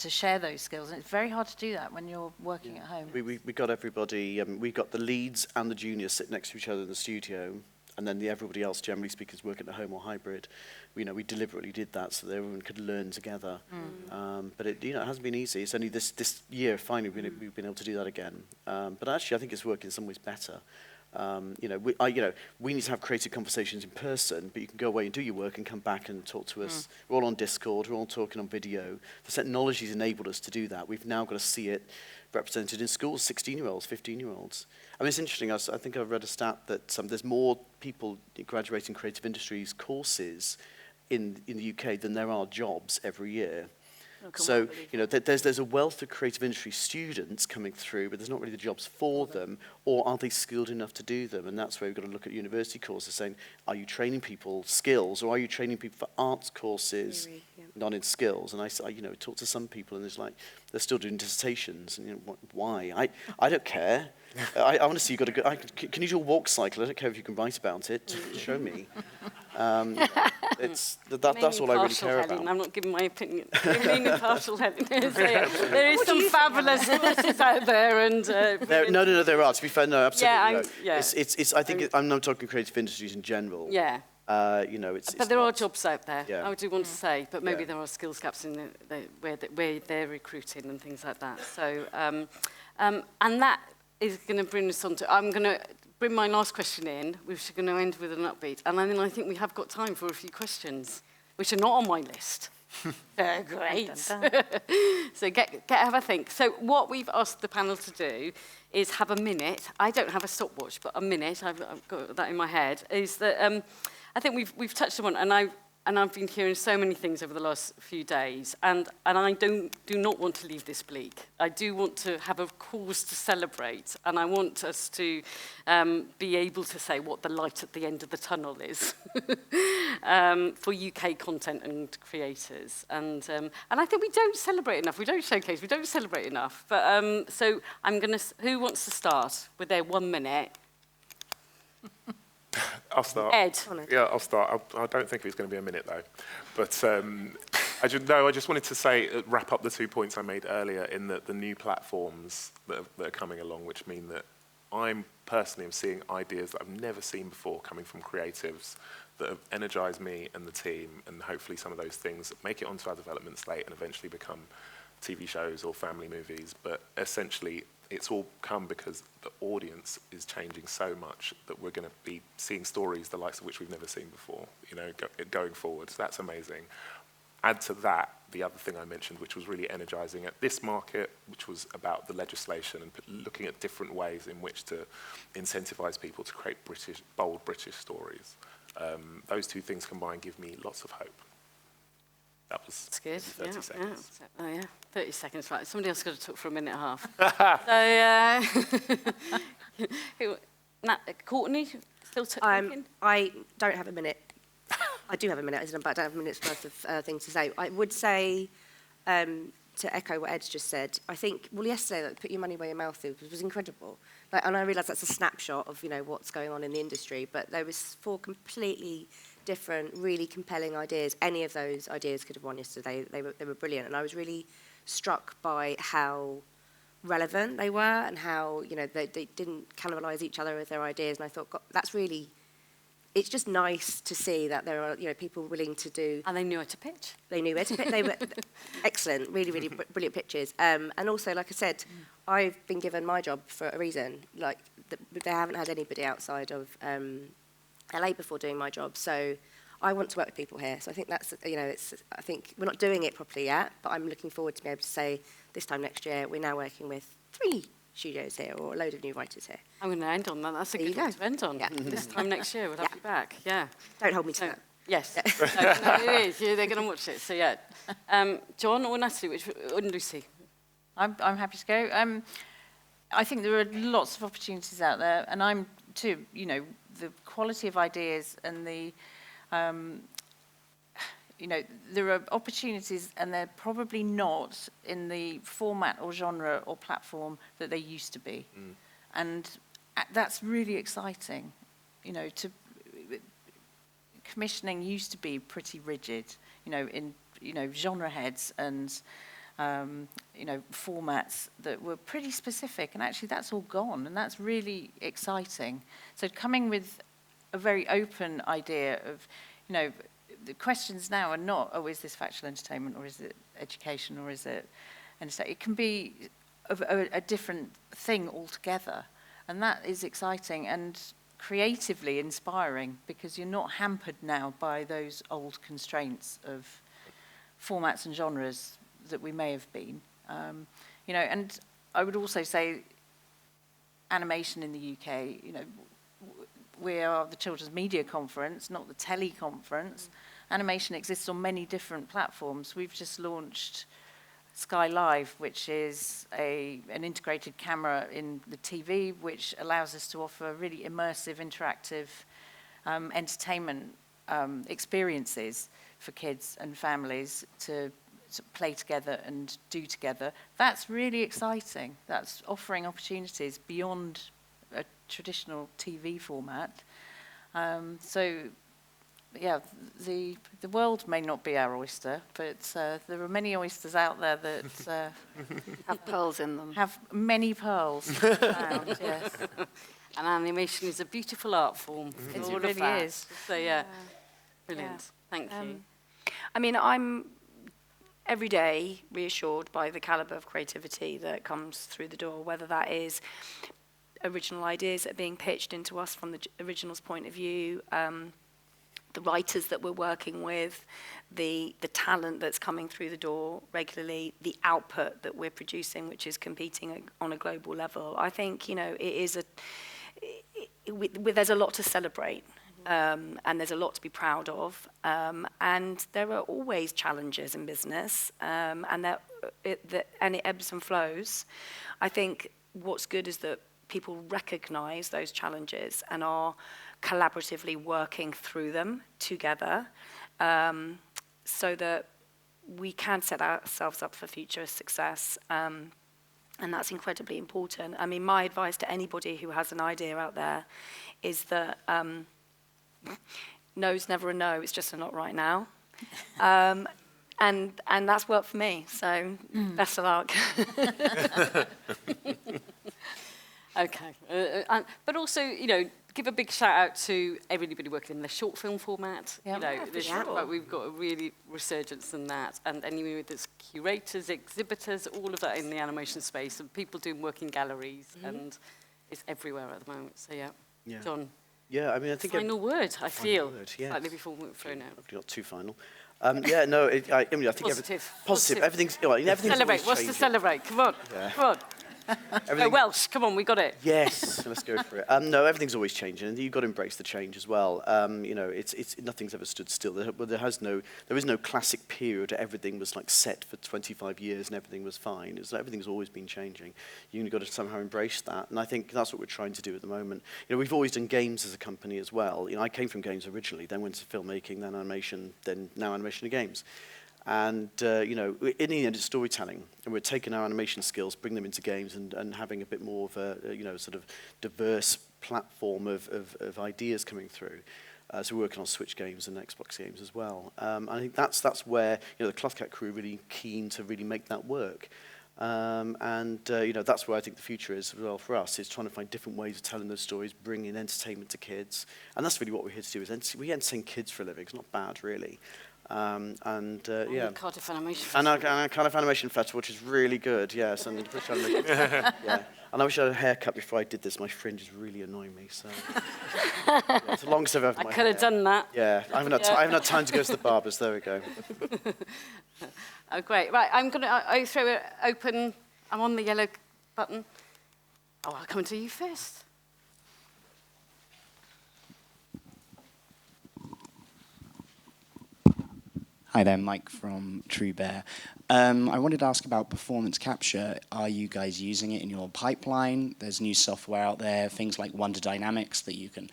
share those skills. And it's very hard to do that when you're working at home. We got everybody, we got the leads and the juniors sit next to each other in the studio, and then everybody else, generally speaking, is working at home or hybrid. We deliberately did that so that everyone could learn together. But it hasn't been easy. It's only this year finally we've been able to do that again. But actually, I think it's working in some ways better. We need to have creative conversations in person, but you can go away and do your work and come back and talk to us. We're all on Discord. We're all talking on video. The technology's enabled us to do that. We've now got to see it represented in schools, 16-year-olds, 15-year-olds. I mean, it's interesting. I think I've read a stat that there's more people graduating creative industries courses in the UK than there are jobs every year. So, there's a wealth of creative industry students coming through, but there's not really the jobs for them, or are they skilled enough to do them? And that's where we've got to look at university courses, saying, are you training people skills, or are you training people for arts courses, not in skills? And I talk to some people, and it's like, they're still doing dissertations, and why? I don't care. I want to see you got a good. Can you do a walk cycle? I don't care if you can write about it. Show me. That's all I really care about. I'm not giving my opinion. I mean impartial, Helen. There is some fabulous courses out there, and no, there are. To be fair, no, absolutely. Yeah, I think I'm not talking creative industries in general. Yeah. It's but there are jobs out there. Yeah. I do want to say, but maybe there are skills gaps in where they're recruiting and things like that. So, and that is going to bring us on to. I'm going to bring my last question in. We're going to end with an upbeat, and then I think we have got time for a few questions, which are not on my list. Great. So have a think. So what we've asked the panel to do is have a minute. I don't have a stopwatch, but a minute. I've got that in my head. Is that I think we've touched on, and I've been hearing so many things over the last few days, and I do not want to leave this bleak. I do want to have a cause to celebrate, and I want us to be able to say what the light at the end of the tunnel is for UK content and creators. And I think we don't celebrate enough. We don't showcase. We don't celebrate enough. But so who wants to start with their 1 minute? I'll start. Ed. Yeah, I'll start. I don't think it's going to be a minute, though. But I just wanted to wrap up the 2 points I made earlier in the new platforms that are coming along, which mean that I'm personally seeing ideas that I've never seen before coming from creatives that have energized me and the team, and hopefully some of those things make it onto our development slate and eventually become TV shows or family movies. But essentially, it's all come because the audience is changing so much that we're going to be seeing stories the likes of which we've never seen before, going forward. So that's amazing. Add to that the other thing I mentioned, which was really energizing at this market, which was about the legislation and looking at different ways in which to incentivize people to create bold British stories. Those two things combined give me lots of hope. That was That's good. 30 seconds. Yeah. Oh, yeah. 30 seconds, right. Somebody else could have talked for a minute and a half. Courtney, still talking? I don't have a minute. I do have a minute, but I don't have a minute's worth of things to say. I would say, to echo what Ed's just said, I think, yesterday, put your money where your mouth is was incredible. And I realise that's a snapshot of, what's going on in the industry, but there was 4 completely different, really compelling ideas. Any of those ideas could have won yesterday. They were brilliant, and I was really struck by how relevant they were and how, you know, they didn't cannibalize each other with their ideas. And I thought, God, that's really, it's just nice to see that there are, you know, people willing to do. And they knew how to pitch. They knew where to pitch. They were excellent, really, really brilliant pitches. And also, like I said, I've been given my job for a reason. Like, they haven't had anybody outside of LA before doing my job. So I want to work with people here. So I think that's, you know, I think we're not doing it properly yet, but I'm looking forward to be able to say this time next year, we're now working with 3 studios here, or a load of new writers here. I'm going to end on that. That's a There good you one go. to end on. Yeah. This time next year, we'll have you back. Yeah. Don't hold me to that. Yes. No, it is. Yeah, they're going to watch it. So, yeah. John or Natalie, or Lucy? I'm happy to go. I think there are lots of opportunities out there, and I'm too, you know, the quality of ideas and the, you know, there are opportunities, and they're probably not in the format or genre or platform that they used to be. And that's really exciting. You know, commissioning used to be pretty rigid, you know, in, you know, genre heads and, you know, formats that were pretty specific, and actually that's all gone, and that's really exciting. So coming with a very open idea of, you know, the questions now are not, oh, is this factual entertainment, or is it education, or is it entertainment? It can be a different thing altogether, and that is exciting and creatively inspiring, because you're not hampered now by those old constraints of formats and genres that we may have been. You know, and I would also say animation in the UK, you know, we are the Children's Media Conference, not the teleconference. Animation exists on many different platforms. We've just launched Sky Live, which is an integrated camera in the TV, which allows us to offer really immersive, interactive entertainment experiences for kids and families to play together and do together. That's really exciting. That's offering opportunities beyond a traditional TV format. So, yeah, the world may not be our oyster, but there are many oysters out there that Have pearls in them. have many pearls found, yes. And animation is a beautiful art form. It All of really that. is. So, yeah, brilliant. Thank you. I mean, I'm every day reassured by the calibre of creativity that comes through the door, whether that is original ideas that are being pitched into us from the original's point of view, the writers that we're working with, the talent that's coming through the door regularly, the output that we're producing, which is competing on a global level. I think, you know, it is there's a lot to celebrate. And there's a lot to be proud of, and there are always challenges in business, and it ebbs and flows. I think what's good is that people recognise those challenges and are collaboratively working through them together, so that we can set ourselves up for future success. And that's incredibly important. I mean, my advice to anybody who has an idea out there is that no's never a no, it's just a not right now. And that's worked for me, so best of luck. Okay. But also, you know, give a big shout out to everybody working in the short film format. Yeah. You know, Yeah, for this- sure. we've got a really resurgence in that. And anyway, there's curators, exhibitors, all of that in the animation space, and people doing work in galleries, and it's everywhere at the moment. So, yeah. Yeah. John, Yeah, I mean, I think... final word, I feel, word, yes. slightly before we throw now. I've got 2 final. Yeah, no, I mean, I think... Positive. Positive. Everything's... You know, everything's Celebrate. always What's to changing. celebrate? Come on. Yeah. Come on. Everything- Welsh. Come on, we got it. Yes, let's go for it. No, everything's always changing, and you've got to embrace the change as well. You know, it's nothing's ever stood still. There is no classic period where everything was like set for 25 years and everything was fine. Everything's always been changing. You've got to somehow embrace that, and I think that's what we're trying to do at the moment. You know, we've always done games as a company as well. You know, I came from games originally, then went to filmmaking, then animation, then now animation and games. And, you know, in the end, it's storytelling. And we're taking our animation skills, bring them into games, and having a bit more of a, you know, sort of diverse platform of ideas coming through. So we're working on Switch games and Xbox games as well. I think that's where the Clothcat crew are really keen to really make that work. That's where I think the future is as well for us, is trying to find different ways of telling those stories, bringing entertainment to kids. And that's really what we're here to do, is we entertain kids for a living. It's not bad, really. Cardiff Animation And Festival. our Cardiff Animation Festival, which is really good, yes. And And I wish I had a haircut before I did this. My fringe is really annoying me. So it's the longest I've ever had I my could have hair. done that. Yeah, I haven't had time to go to the barbers. There we go. Oh, great. Right, I'm going to throw it open. I'm on the yellow button. Oh, I'll come to you first. Hi there, Mike from True Bear. I wanted to ask about performance capture. Are you guys using it in your pipeline? There's new software out there, things like Wonder Dynamics, that you can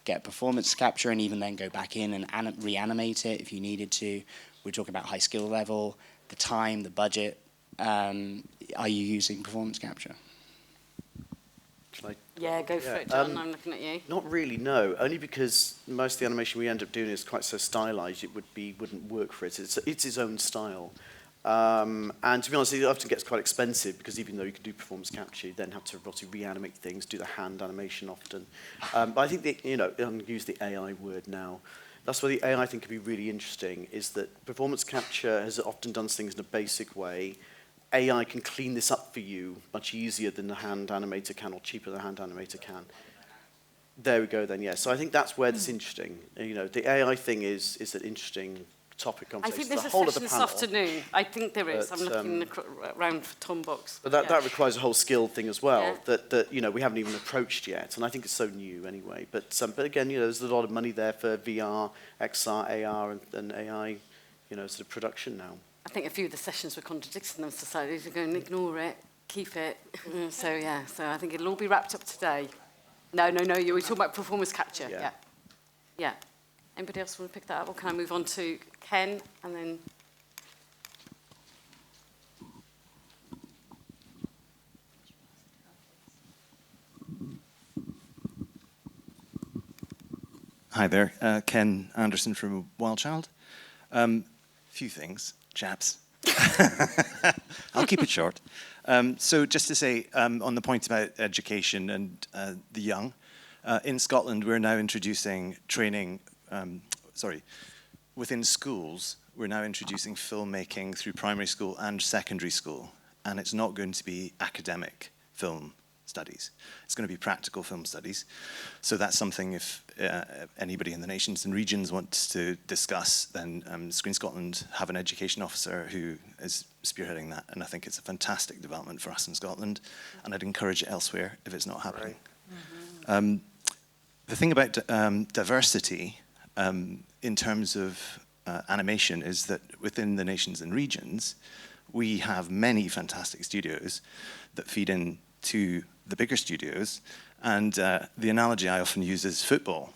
get performance capture and even then go back in and reanimate it if you needed to. We're talking about high skill level, the time, the budget. Are you using performance capture? Yeah, go for it, John. I'm looking at you. Not really, no. Only because most of the animation we end up doing is quite so stylized, it wouldn't work for it. It's its own style. And to be honest, it often gets quite expensive because even though you can do performance capture, you then have to obviously reanimate things, do the hand animation often. But I think I'm going to use the AI word now. That's where the AI thing can be really interesting, is that performance capture has often done things in a basic way. AI can clean this up for you much easier than the hand animator can, or cheaper than the hand animator can. There we go then, yeah. So I think that's where it's interesting. The AI thing is an interesting topic I conversation. think there's the a whole session of this the panel. afternoon. I think there is. But, I'm looking around for Tom Box. But that requires a whole skill thing as well, Yeah. that we haven't even approached yet, and I think it's so new anyway. But again, there's a lot of money there for VR, XR, AR, and AI, sort of production now. I think a few of the sessions were contradicting them, so societies are going to ignore it, keep it. So I think it'll all be wrapped up today. No, you were talking about performance capture. Yeah. Anybody else want to pick that up, or can I move on to Ken and then? Hi there, Ken Anderson from Wild Child. Few things, chaps. I'll keep it short. So just to say, on the point about education and the young, in Scotland we're now introducing training, within schools we're now introducing filmmaking through primary school and secondary school, and it's not going to be academic film studies. It's going to be practical film studies. So that's something, if anybody in the nations and regions wants to discuss, then Screen Scotland have an education officer who is spearheading that, and I think it's a fantastic development for us in Scotland, and I'd encourage it elsewhere if it's not happening. Right. Mm-hmm. The thing about diversity in terms of animation is that within the nations and regions, we have many fantastic studios that feed in to the bigger studios, and the analogy I often use is football.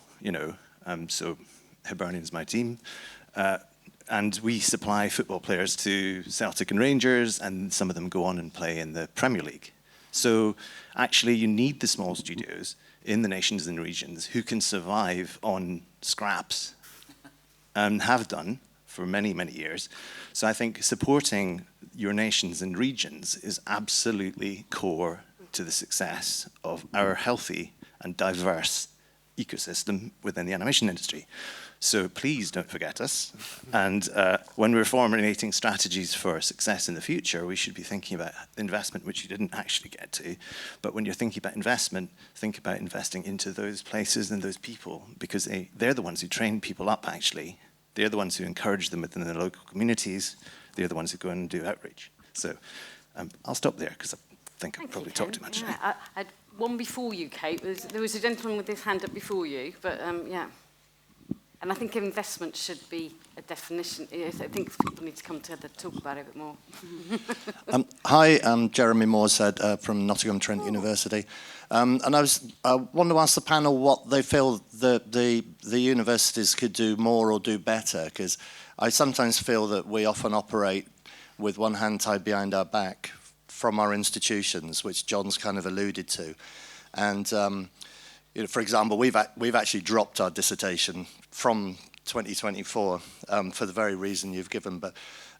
So Hibernian's my team, and we supply football players to Celtic and Rangers, and some of them go on and play in the Premier League. So actually, you need the small studios in the nations and regions who can survive on scraps, and have done for many, many years. So I think supporting your nations and regions is absolutely core to the success of our healthy and diverse ecosystem within the animation industry. So please don't forget us. And when we're formulating strategies for success in the future, we should be thinking about investment, which you didn't actually get to. But when you're thinking about investment, think about investing into those places and those people, because they're the ones who train people up, actually. They're the ones who encourage them within the local communities. They're the ones who go in and do outreach. So I'll stop there, because I think I've probably talked too much. Yeah, I had one before you, Kate. There was a gentleman with his hand up before you, but yeah. And I think investment should be a definition. I think people need to come together to talk about it a bit more. Hi, I'm Jeremy Morshead from Nottingham Trent University. And I want to ask the panel what they feel that the universities could do more or do better, because I sometimes feel that we often operate with one hand tied behind our back from our institutions, which John's kind of alluded to. And for example, we've actually dropped our dissertation from 2024 for the very reason you've given. But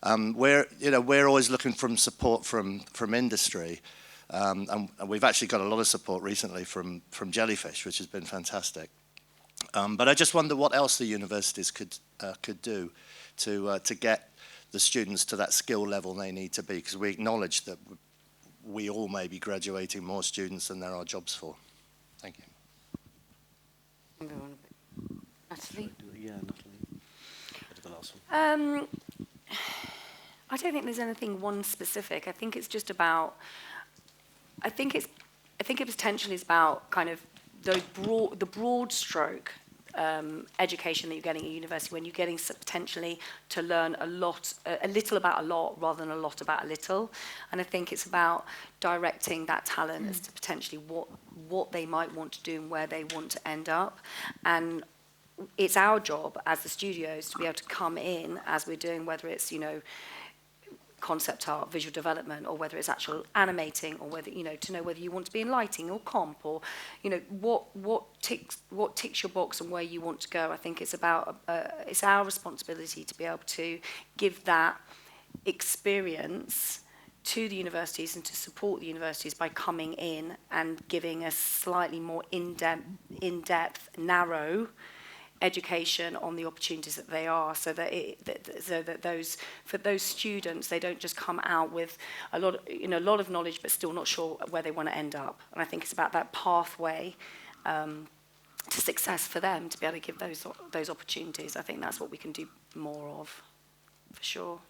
we're always looking for support from industry, and we've actually got a lot of support recently from Jellyfish, which has been fantastic. But I just wonder what else the universities could do to get the students to that skill level they need to be, because we acknowledge that we all may be graduating more students than there are jobs for. Thank you. Natalie? Yeah, Natalie. The last one. I don't think there's anything one specific. I think it's just about. I think it potentially is about kind of the broad stroke education that you're getting at university, when you're getting potentially to learn a little about a lot rather than a lot about a little. And I think it's about directing that talent as to potentially what they might want to do and where they want to end up. And it's our job as the studios to be able to come in as we're doing, whether it's, concept art, visual development, or whether it's actual animating, or whether, to know whether you want to be in lighting or comp, or, what ticks your box and where you want to go. I think it's about, it's our responsibility to be able to give that experience to the universities and to support the universities by coming in and giving a slightly more in-depth, narrow education on the opportunities that they are, so that those students, they don't just come out with a lot of knowledge but still not sure where they want to end up. And I think it's about that pathway to success for them, to be able to give those opportunities. I think that's what we can do more of, for sure.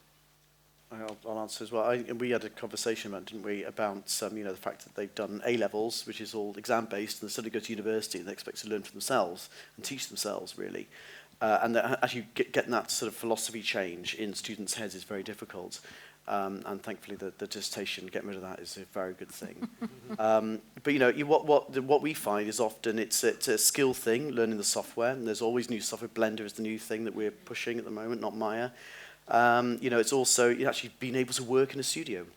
I'll answer as well. We had a conversation about, didn't we, about the fact that they've done A-levels, which is all exam-based, and they suddenly go to university and they expect to learn for themselves and teach themselves, really. And that actually getting that sort of philosophy change in students' heads is very difficult. And thankfully, the dissertation, getting rid of that is a very good thing. But what we find is often it's a skill thing, learning the software, and there's always new software. Blender is the new thing that we're pushing at the moment, not Maya. It's also actually being able to work in a studio,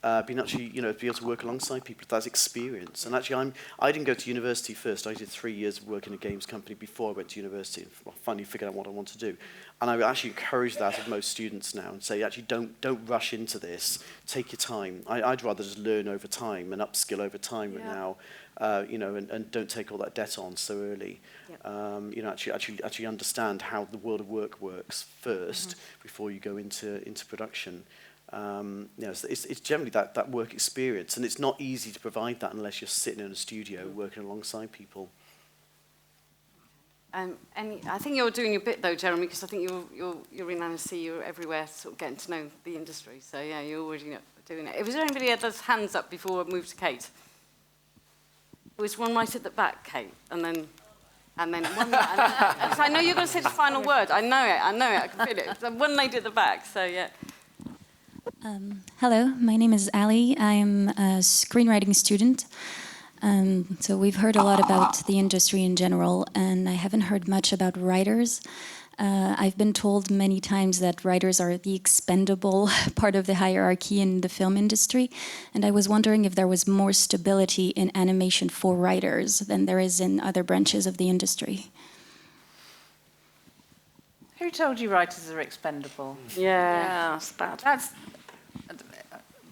be able to work alongside people. That's experience. And actually, I didn't go to university first. I did 3 years of work in a games company before I went to university, and finally figured out what I want to do. And I actually encourage that of most students now, and say, actually, don't rush into this. Take your time. I'd rather just learn over time and upskill over time now. And don't take all that debt on so early. Yep. Actually understand how the world of work works first before you go into production. It's generally that work experience, and it's not easy to provide that unless you're sitting in a studio working alongside people. And I think you're doing your bit though, Jeremy, because I think you're in Annecy, you're everywhere, sort of getting to know the industry. So yeah, you're already doing it. Was there anybody else's hands up before I moved to Kate? There was one right at the back, Kate, and then one. Because I know you're going to say the final word. I know it. I can feel it. The one lady at the back. So yeah. Hello, my name is Ali. I'm a screenwriting student. So we've heard a lot about the industry in general, and I haven't heard much about writers. I've been told many times that writers are the expendable part of the hierarchy in the film industry, and I was wondering if there was more stability in animation for writers than there is in other branches of the industry. Who told you writers are expendable? Yeah, that's bad.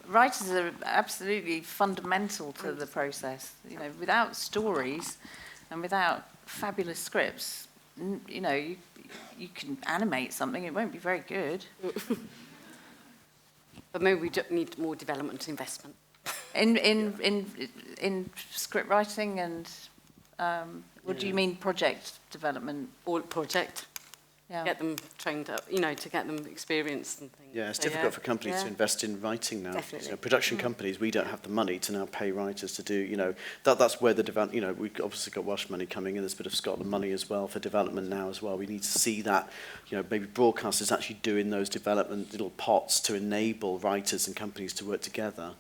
Writers are absolutely fundamental to the process. Without stories and without fabulous scripts, you can animate something, it won't be very good. But maybe we need more development investment. In script writing and, what do you mean project development? Or project. Yeah. Get them trained up, to get them experienced and things. Yeah, it's difficult for companies to invest in writing now. Definitely. Production companies, we don't have the money to now pay writers to do, that's where the development, we've obviously got Welsh money coming in, there's a bit of Scotland money as well for development now as well. We need to see that, maybe broadcasters actually doing those development little pots to enable writers and companies to work together.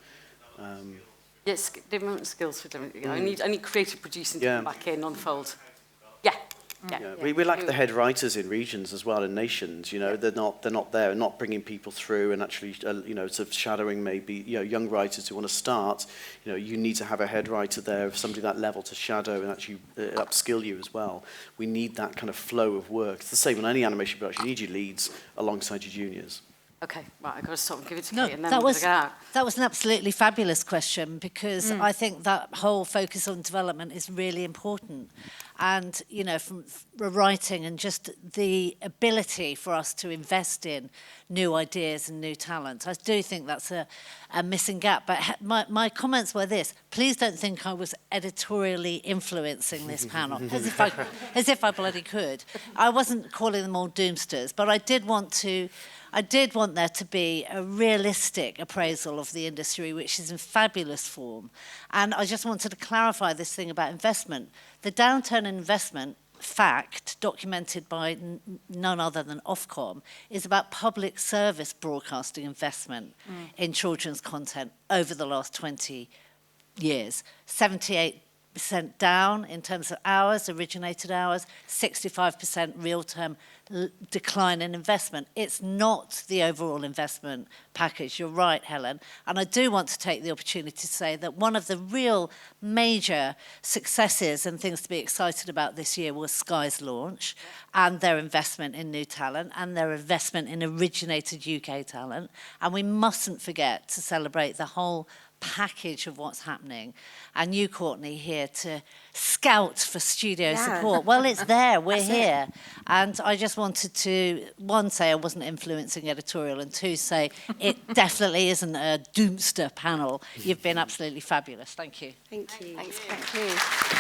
Yes, development skills for different. I need creative producing to come back in on fold. Yeah. Yeah. We lack the head writers in regions as well, in nations. You know, they're not there, not bringing people through and actually, you know, sort of shadowing maybe, you know, young writers who want to start. You know, you need to have a head writer there, somebody that level to shadow and actually upskill you as well. We need that kind of flow of work. It's the same in any animation production. You need your leads alongside your juniors. Okay, right, I've got to stop and give it to No, Kate, and then that we're was, going to go out. that was an absolutely fabulous question, because I think that whole focus on development is really important. And, you know, from writing and just the ability for us to invest in new ideas and new talent, I do think that's a missing gap. But my comments were this: please don't think I was editorially influencing this panel, as if I bloody could. I wasn't calling them all doomsters, but I did want there to be a realistic appraisal of the industry, which is in fabulous form. And I just wanted to clarify this thing about investment. The downturn in investment, fact, documented by none other than Ofcom, is about public service broadcasting investment in children's content over the last 20 years. 78% down in terms of hours, originated hours, 65% real-term decline in investment. It's not the overall investment package. You're right, Helen. And I do want to take the opportunity to say that one of the real major successes and things to be excited about this year was Sky's launch and their investment in new talent and their investment in originated UK talent. And we mustn't forget to celebrate the whole package of what's happening. And you, Courtney, here to scout for studio support. Well, it's there, we're here. And I just wanted to, one, say I wasn't influencing editorial, and two, say it definitely isn't a doomster panel. You've been absolutely fabulous. Thank you. Thank you. Thanks. Thank you.